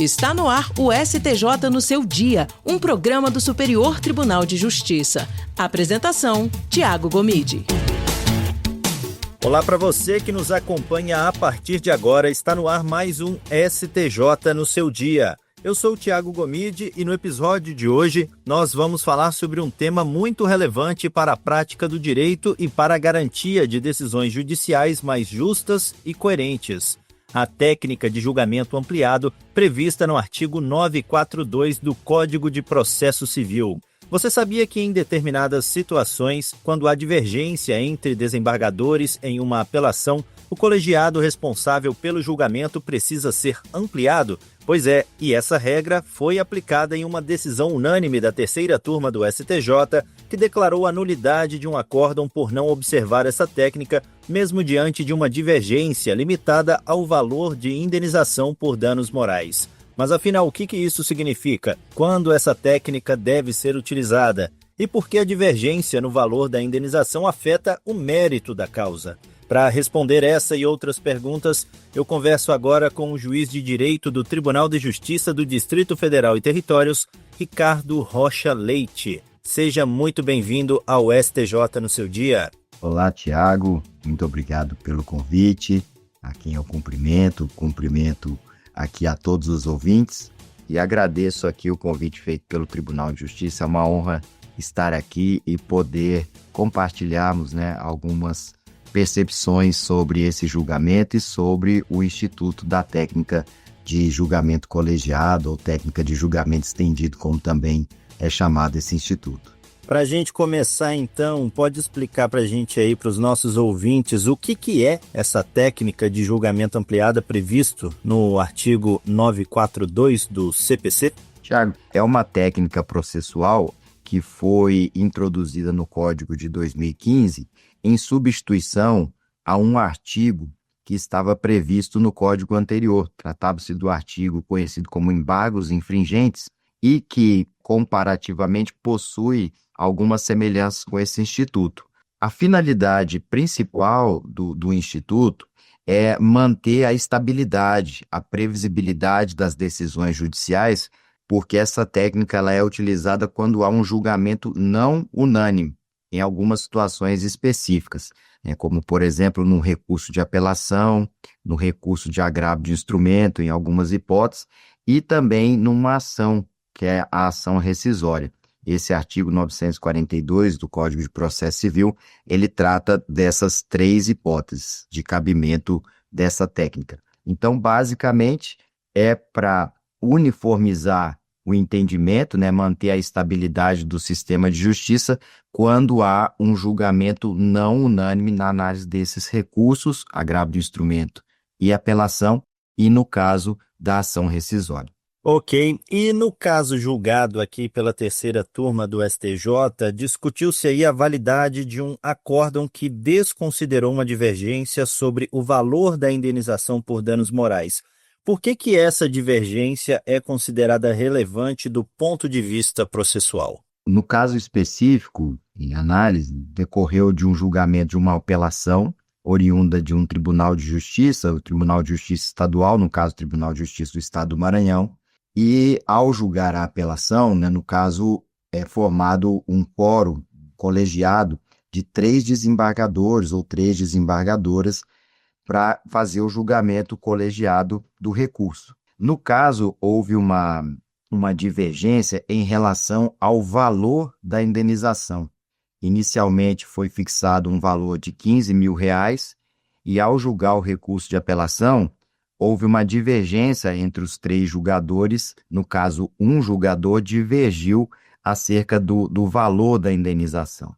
Está no ar o STJ no seu dia, um programa do Superior Tribunal de Justiça. Apresentação, Tiago Gomide. Olá para você que nos acompanha a partir de agora, está no ar mais um STJ no seu dia. Eu sou o Tiago Gomide e no episódio de hoje nós vamos falar sobre um tema muito relevante para a prática do direito e para a garantia de decisões judiciais mais justas e coerentes. A técnica de julgamento ampliado prevista no artigo 942 do Código de Processo Civil. Você sabia que em determinadas situações, quando há divergência entre desembargadores em uma apelação, o colegiado responsável pelo julgamento precisa ser ampliado? Pois é, e essa regra foi aplicada em uma decisão unânime da terceira turma do STJ, que declarou a nulidade de um acórdão por não observar essa técnica, mesmo diante de uma divergência limitada ao valor de indenização por danos morais. Mas afinal, o que isso significa? Quando essa técnica deve ser utilizada? E por que a divergência no valor da indenização afeta o mérito da causa? Para responder essa e outras perguntas, eu converso agora com o juiz de direito do Tribunal de Justiça do Distrito Federal e Territórios, Ricardo Rocha Leite. Seja muito bem-vindo ao STJ no seu dia. Olá, Tiago. Muito obrigado pelo convite. A quem eu cumprimento aqui a todos os ouvintes e agradeço aqui o convite feito pelo Tribunal de Justiça. É uma honra estar aqui e poder compartilharmos, algumas percepções sobre esse julgamento e sobre o Instituto da Técnica de Julgamento Colegiado ou Técnica de Julgamento Estendido, como também é chamado esse instituto. Para a gente começar, então, pode explicar para a gente aí, para os nossos ouvintes, o que é essa técnica de julgamento ampliada previsto no artigo 942 do CPC? Tiago, é uma técnica processual que foi introduzida no Código de 2015 em substituição a um artigo que estava previsto no Código anterior. Tratava-se do artigo conhecido como embargos infringentes e que, comparativamente, possui algumas semelhanças com esse instituto. A finalidade principal do instituto é manter a estabilidade, a previsibilidade das decisões judiciais, porque essa técnica ela é utilizada quando há um julgamento não unânime, em algumas situações específicas, como, por exemplo, no recurso de apelação, no recurso de agravo de instrumento, em algumas hipóteses, e também numa ação, que é a ação rescisória. Esse artigo 942 do Código de Processo Civil, ele trata dessas três hipóteses de cabimento dessa técnica. Então, basicamente, é para uniformizar o entendimento, manter a estabilidade do sistema de justiça quando há um julgamento não unânime na análise desses recursos, agravo de instrumento e apelação, e no caso da ação rescisória. Ok, e no caso julgado aqui pela terceira turma do STJ, discutiu-se aí a validade de um acórdão que desconsiderou uma divergência sobre o valor da indenização por danos morais. Por que essa divergência é considerada relevante do ponto de vista processual? No caso específico, em análise, decorreu de um julgamento de uma apelação oriunda de um Tribunal de Justiça, o Tribunal de Justiça Estadual, no caso o Tribunal de Justiça do Estado do Maranhão, e ao julgar a apelação, no caso é formado um quórum colegiado de 3 desembargadores ou 3 desembargadoras para fazer o julgamento colegiado do recurso. No caso, houve uma divergência em relação ao valor da indenização. Inicialmente foi fixado um valor de R$15 mil e ao julgar o recurso de apelação, houve uma divergência entre os 3 julgadores. No caso, um julgador divergiu acerca do valor da indenização.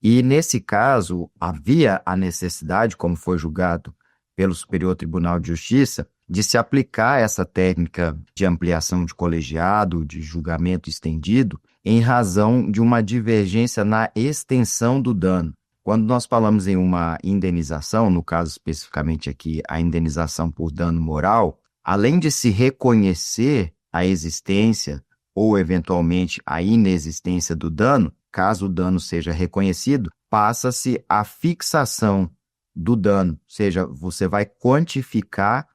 E, nesse caso, havia a necessidade, como foi julgado pelo Superior Tribunal de Justiça, de se aplicar essa técnica de ampliação de colegiado, de julgamento estendido, em razão de uma divergência na extensão do dano. Quando nós falamos em uma indenização, no caso especificamente aqui a indenização por dano moral, além de se reconhecer a existência ou eventualmente a inexistência do dano, caso o dano seja reconhecido, passa-se a fixação do dano, ou seja, você vai quantificar,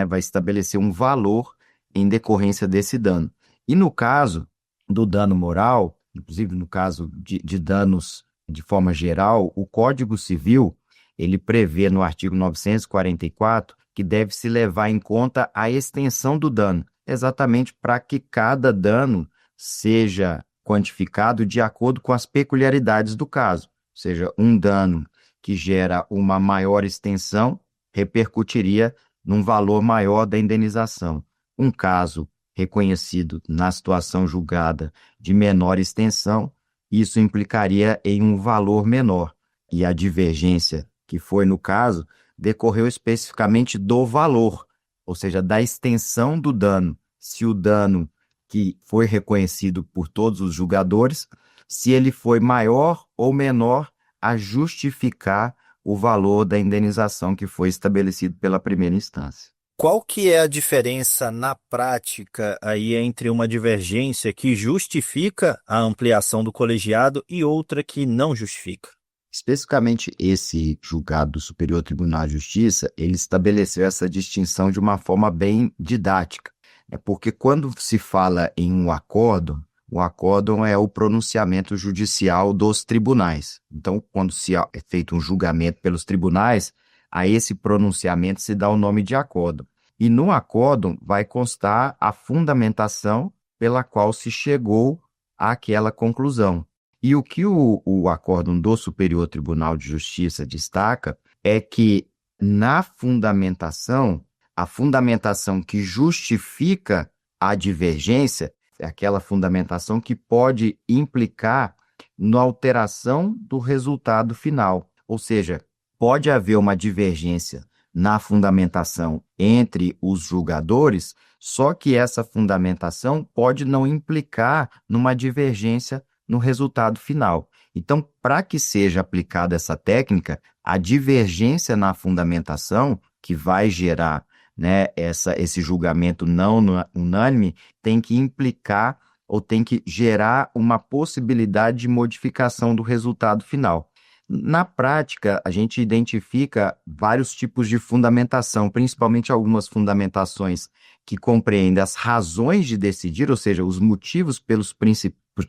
vai estabelecer um valor em decorrência desse dano. E no caso do dano moral, inclusive no caso de danos de forma geral, o Código Civil, ele prevê no artigo 944 que deve-se levar em conta a extensão do dano, exatamente para que cada dano seja quantificado de acordo com as peculiaridades do caso. Ou seja, um dano que gera uma maior extensão repercutiria num valor maior da indenização. Um caso reconhecido na situação julgada de menor extensão, isso implicaria em um valor menor. E a divergência que foi no caso decorreu especificamente do valor, ou seja, da extensão do dano. Se o dano que foi reconhecido por todos os julgadores, se ele foi maior ou menor a justificar o valor da indenização que foi estabelecido pela primeira instância. Qual que é a diferença na prática aí entre uma divergência que justifica a ampliação do colegiado e outra que não justifica? Especificamente esse julgado do Superior Tribunal de Justiça, ele estabeleceu essa distinção de uma forma bem didática. É porque quando se fala em um acórdão, o acórdão é o pronunciamento judicial dos tribunais. Então, quando se é feito um julgamento pelos tribunais, a esse pronunciamento se dá o nome de acórdão. E no acórdão vai constar a fundamentação pela qual se chegou àquela conclusão. E o que o acórdão do Superior Tribunal de Justiça destaca é que na fundamentação, a fundamentação que justifica a divergência é aquela fundamentação que pode implicar na alteração do resultado final. Ou seja, pode haver uma divergência na fundamentação entre os julgadores, só que essa fundamentação pode não implicar numa divergência no resultado final. Então, para que seja aplicada essa técnica, a divergência na fundamentação, que vai gerar, né, esse julgamento não unânime, tem que implicar ou tem que gerar uma possibilidade de modificação do resultado final. Na prática, a gente identifica vários tipos de fundamentação, principalmente algumas fundamentações que compreendem as razões de decidir, ou seja, os motivos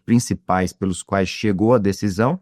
principais pelos quais chegou a decisão,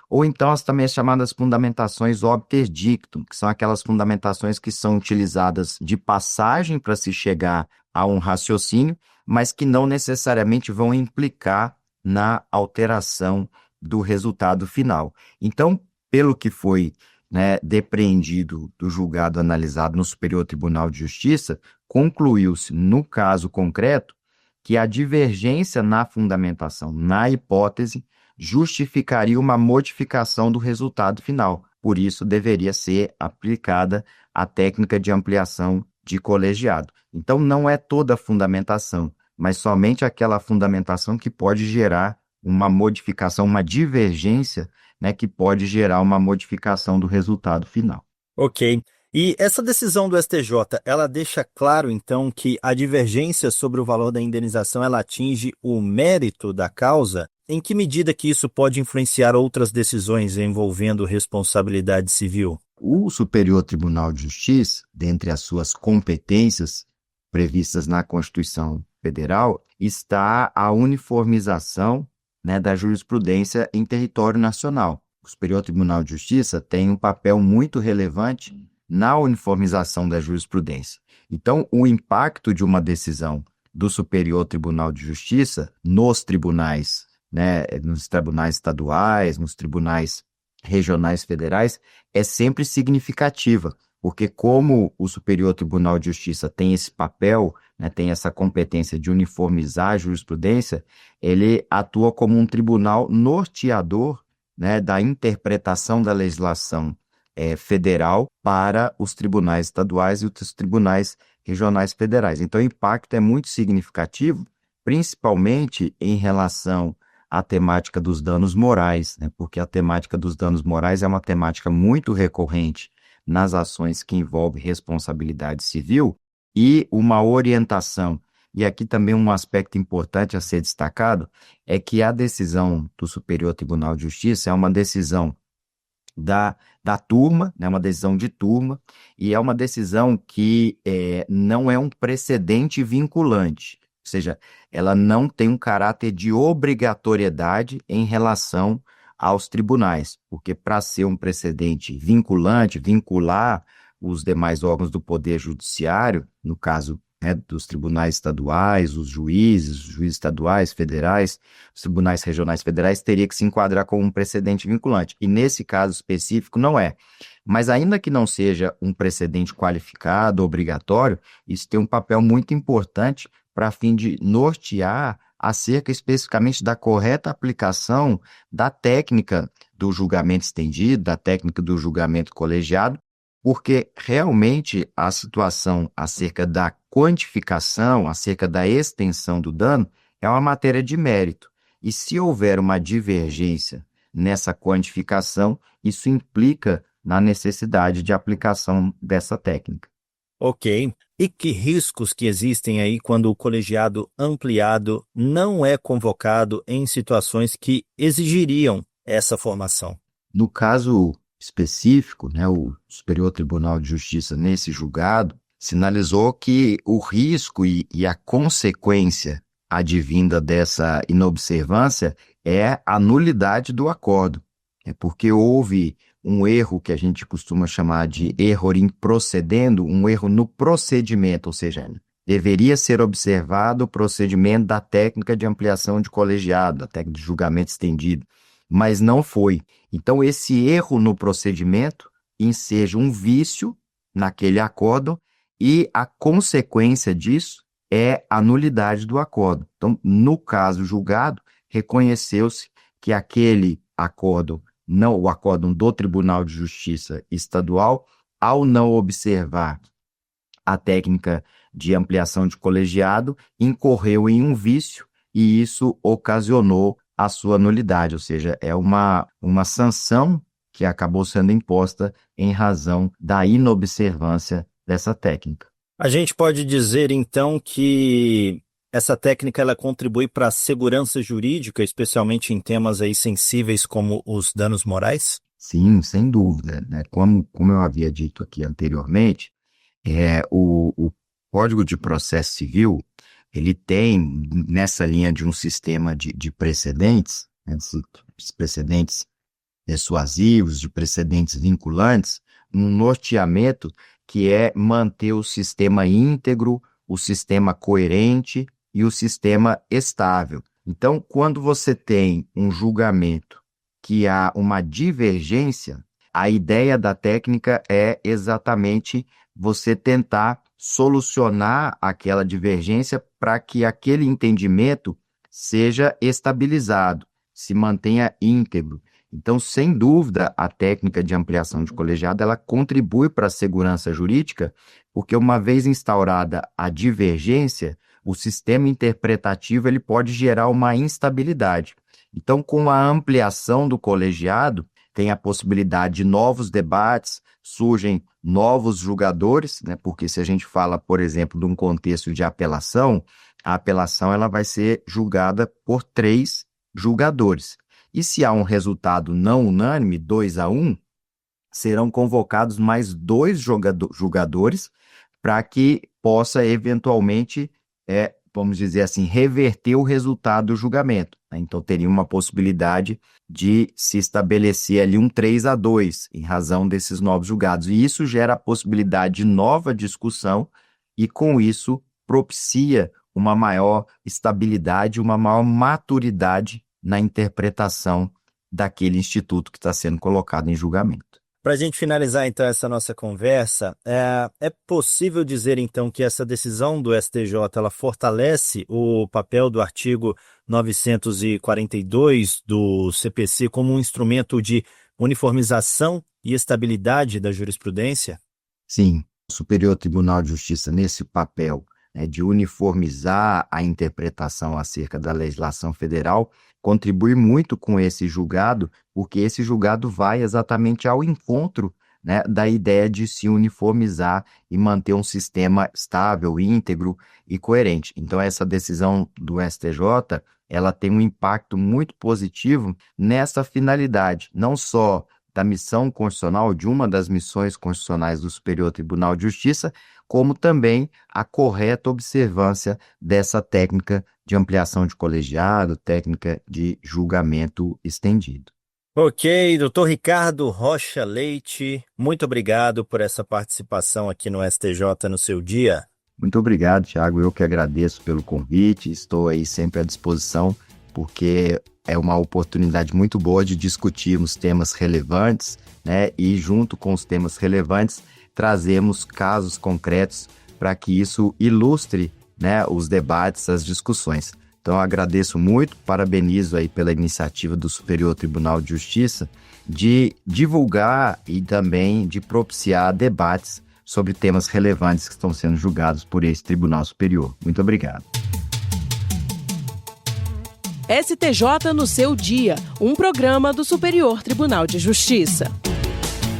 ou então as também chamadas fundamentações obter dictum, que são aquelas fundamentações que são utilizadas de passagem para se chegar a um raciocínio, mas que não necessariamente vão implicar na alteração do resultado final. Então, pelo que foi, né, depreendido do julgado analisado no Superior Tribunal de Justiça, concluiu-se, no caso concreto, que a divergência na fundamentação, na hipótese, justificaria uma modificação do resultado final. Por isso, deveria ser aplicada a técnica de ampliação de colegiado. Então, não é toda a fundamentação, mas somente aquela fundamentação que pode gerar uma modificação, uma divergência, né, que pode gerar uma modificação do resultado final. Ok. E essa decisão do STJ, ela deixa claro, então, que a divergência sobre o valor da indenização, ela atinge o mérito da causa? Em que medida que isso pode influenciar outras decisões envolvendo responsabilidade civil? O Superior Tribunal de Justiça, dentre as suas competências previstas na Constituição Federal, está a uniformização, né, da jurisprudência em território nacional. O Superior Tribunal de Justiça tem um papel muito relevante na uniformização da jurisprudência. Então, o impacto de uma decisão do Superior Tribunal de Justiça nos tribunais, né, nos tribunais estaduais, nos tribunais regionais federais, é sempre significativa, porque como o Superior Tribunal de Justiça tem esse papel, né, tem essa competência de uniformizar a jurisprudência, ele atua como um tribunal norteador, né, da interpretação da legislação federal para os tribunais estaduais e os tribunais regionais federais. Então, o impacto é muito significativo, principalmente em relação à temática dos danos morais, né, porque a temática dos danos morais é uma temática muito recorrente nas ações que envolvem responsabilidade civil e uma orientação. E aqui também um aspecto importante a ser destacado é que a decisão do Superior Tribunal de Justiça é uma decisão da turma, né, uma decisão de turma, e é uma decisão que não é um precedente vinculante, ou seja, ela não tem um caráter de obrigatoriedade em relação aos tribunais, porque para ser um precedente vinculante, vincular os demais órgãos do Poder Judiciário, no caso, né, dos tribunais estaduais, os juízes estaduais, federais, os tribunais regionais federais, teria que se enquadrar como um precedente vinculante. E nesse caso específico não é. Mas ainda que não seja um precedente qualificado, obrigatório, isso tem um papel muito importante para fim de nortear acerca especificamente da correta aplicação da técnica do julgamento estendido, da técnica do julgamento colegiado, porque realmente a situação acerca da quantificação, acerca da extensão do dano, é uma matéria de mérito. E se houver uma divergência nessa quantificação, isso implica na necessidade de aplicação dessa técnica. Ok. E que riscos que existem aí quando o colegiado ampliado não é convocado em situações que exigiriam essa formação? No caso específico, né, o Superior Tribunal de Justiça, nesse julgado, sinalizou que o risco e a consequência advinda dessa inobservância é a nulidade do acordo. É porque houve um erro que a gente costuma chamar de erro in procedendo, um erro no procedimento, ou seja, deveria ser observado o procedimento da técnica de ampliação de colegiado, da técnica de julgamento estendido, mas não foi. Então, esse erro no procedimento enseja um vício naquele acordo e a consequência disso é a nulidade do acordo. Então, no caso julgado, reconheceu-se que aquele acordo, não o acórdão do Tribunal de Justiça Estadual, ao não observar a técnica de ampliação de colegiado, incorreu em um vício e isso ocasionou a sua nulidade, ou seja, é uma sanção que acabou sendo imposta em razão da inobservância dessa técnica. A gente pode dizer, então, que essa técnica ela contribui para a segurança jurídica, especialmente em temas aí sensíveis como os danos morais? Sim, sem dúvida, né? Como eu havia dito aqui anteriormente, o Código de Processo Civil, ele tem, nessa linha de um sistema de precedentes, né, de precedentes persuasivos, de precedentes vinculantes, um norteamento que é manter o sistema íntegro, o sistema coerente e o sistema estável. Então, quando você tem um julgamento que há uma divergência, a ideia da técnica é exatamente você tentar solucionar aquela divergência para que aquele entendimento seja estabilizado, se mantenha íntegro. Então, sem dúvida, a técnica de ampliação de colegiado, ela contribui para a segurança jurídica, porque uma vez instaurada a divergência, o sistema interpretativo ele pode gerar uma instabilidade. Então, com a ampliação do colegiado, tem a possibilidade de novos debates, surgem novos julgadores, né? Porque se a gente fala, por exemplo, de um contexto de apelação, a apelação ela vai ser julgada por 3 julgadores. E se há um resultado não unânime, 2-1, serão convocados mais 2 julgadores para que possa eventualmente, vamos dizer assim, reverter o resultado do julgamento, né? Então teria uma possibilidade de se estabelecer ali um 3-2 em razão desses novos julgados. E isso gera a possibilidade de nova discussão e com isso propicia uma maior estabilidade, uma maior maturidade na interpretação daquele instituto que está sendo colocado em julgamento. Para a gente finalizar, então, essa nossa conversa, é possível dizer, então, que essa decisão do STJ ela fortalece o papel do artigo 942 do CPC como um instrumento de uniformização e estabilidade da jurisprudência? Sim, o Superior Tribunal de Justiça, nesse papel, né, de uniformizar a interpretação acerca da legislação federal, contribui muito com esse julgado, porque esse julgado vai exatamente ao encontro, né, da ideia de se uniformizar e manter um sistema estável, íntegro e coerente. Então, essa decisão do STJ, ela tem um impacto muito positivo nessa finalidade, não só da missão constitucional, de uma das missões constitucionais do Superior Tribunal de Justiça, como também a correta observância dessa técnica de ampliação de colegiado, técnica de julgamento estendido. Ok, doutor Ricardo Rocha Leite, muito obrigado por essa participação aqui no STJ no seu dia. Muito obrigado, Tiago. Eu que agradeço pelo convite. Estou aí sempre à disposição, porque é uma oportunidade muito boa de discutirmos temas relevantes, né? E junto com os temas relevantes, trazemos casos concretos para que isso ilustre, né, os debates, as discussões. Então, eu agradeço muito, parabenizo aí pela iniciativa do Superior Tribunal de Justiça de divulgar e também de propiciar debates sobre temas relevantes que estão sendo julgados por esse Tribunal Superior. Muito obrigado. STJ no seu dia, um programa do Superior Tribunal de Justiça.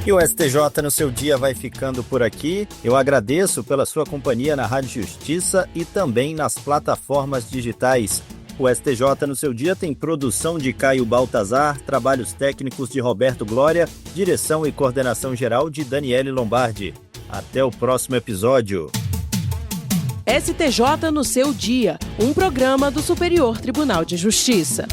E o STJ no seu dia vai ficando por aqui. Eu agradeço pela sua companhia na Rádio Justiça e também nas plataformas digitais. O STJ no seu dia tem produção de Caio Baltazar, trabalhos técnicos de Roberto Glória, direção e coordenação geral de Daniele Lombardi. Até o próximo episódio. STJ no seu dia, um programa do Superior Tribunal de Justiça.